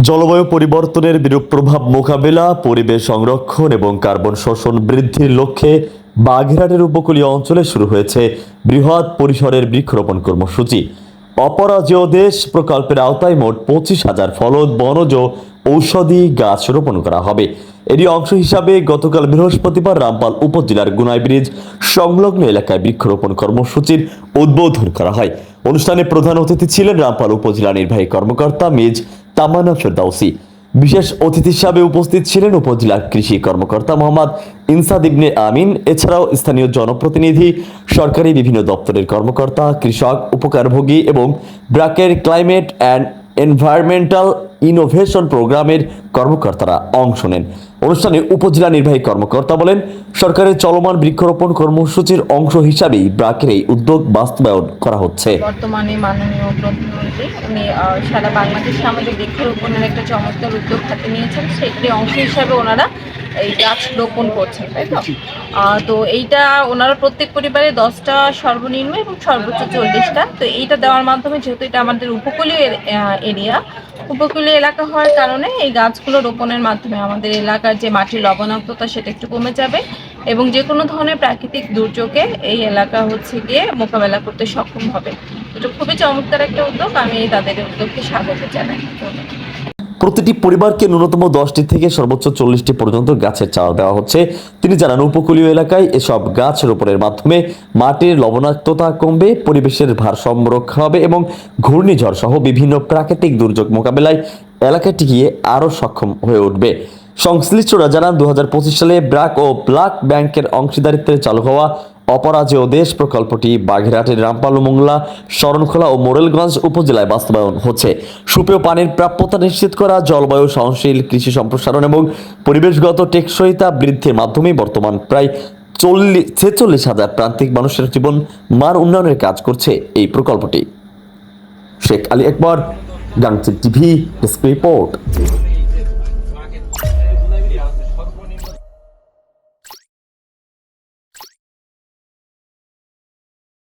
জলবায়ু পরিবর্তনের বিরূপ প্রভাব মোকাবেলা, পরিবেশ সংরক্ষণ এবং কার্বন শোষণ বৃদ্ধির লক্ষ্যে বাগেরহাটের উপকূলীয় অঞ্চলে শুরু হয়েছে বৃহৎ পরিসরের বৃক্ষরোপণ কর্মসূচি। অপরাজেয় দেশ প্রকল্পের আওতায় মোট 25,000 ফলদ, বনজ, ঔষধি গাছ রোপণ করা হবে। এরই অংশ হিসাবে গতকাল বৃহস্পতিবার রামপাল উপজেলার গুনাই ব্রিজ সংলগ্ন এলাকায় বৃক্ষরোপণ কর্মসূচির উদ্বোধন করা হয়। অনুষ্ঠানে প্রধান অতিথি ছিলেন রামপাল উপজেলা নির্বাহী কর্মকর্তা মেজ তামান্না ফেরদাউসী। বিশেষ অতিথি হিসাবে উপস্থিত ছিলেন উপজেলার কৃষি কর্মকর্তা মোহাম্মদ ইনসাদ ইবনে আমিন। এছাড়াও স্থানীয় জনপ্রতিনিধি, সরকারি বিভিন্ন দপ্তরের কর্মকর্তা, কৃষক, উপকারভোগী এবং ব্র্যাকের ক্লাইমেট অ্যান্ড এনভায়রনমেন্টাল ইনোভেশন প্রোগ্রামের কর্মকর্তারা অংশ নেন। অনুষ্ঠানে উপজেলা নির্বাহী কর্মকর্তা বলেন, সরকারের চলমান বৃক্ষরোপণ কর্মসূচির অংশ হিসাবেই ব্র্যাকের এই উদ্যোগ বাস্তবায়ন করা হচ্ছে। বর্তমানে মাননীয় প্রধানমন্ত্রী উনি সারা বাংলাদেশে আমাদের বৃক্ষরোপণের একটা চমৎকার উদ্যোগ হাতে নিয়েছেন, সেটারই অংশ হিসাবে ওনারা এই গাছ রোপণ করছেন, তাই তো? তো এইটা ওনারা প্রত্যেক পরিবারে 10টা সর্বনিম্ন এবং সর্বোচ্চ 40টা। তো এইটা দেওয়ার মাধ্যমে, যেহেতু এটা আমাদের উপকূলীয় এলাকা হওয়ার কারণে এই গাছগুলো রোপণের মাধ্যমে আমাদের এলাকার যে মাটির লবণাক্ততা সেটা একটু কমে যাবে এবং যে কোনো ধরনের প্রাকৃতিক দুর্যোগে এই এলাকা গিয়ে মোকাবেলা করতে সক্ষম হবে। এটা খুবই চমৎকার একটা উদ্যোগ, আমি তাদের উদ্যোগকে স্বাগত জানাই। প্রতিটি পরিবারকে ন্যূনতম 10টি থেকে সর্বোচ্চ 40টি পর্যন্ত গাছের চারা দেওয়া হচ্ছে। তিনি জানান, উপকূলীয় এলাকায় এসব গাছ রোপণের মাধ্যমে মাটির লবণাক্ততা কমবে, পরিবেশের ভারসাম্য রক্ষা হবে এবং ঘূর্ণিঝড় সহ বিভিন্ন প্রাকৃতিক দুর্যোগ মোকাবেলায় এলাকা টিকিয়ে আরও সক্ষম হয়ে উঠবে। সংশ্লিষ্টরা জানান, 2025 সালে ব্র্যাক ও ব্ল্যাক ব্যাংকের অংশীদারিত্বে চালু হওয়া অপরাজেয় দেশ প্রকল্পটি বাগেরহাটের রামপাল, মোংলা, শরণখোলা ও মোরেলগঞ্জ উপজেলায় বাস্তবায়ন হচ্ছে। সুপেয় পানির প্রাপ্যতা নিশ্চিত করা, জলবায়ু সহনশীল কৃষি সম্প্রসারণ এবং পরিবেশগত টেকসইতা বৃদ্ধির মাধ্যমে বর্তমান প্রায় 46,000 প্রান্তিক মানুষের জীবন মান উন্নয়নের কাজ করছে এই প্রকল্পটি। শেখ আলী আকবর, গাংচিল টিভি, ডেস্ক রিপোর্ট।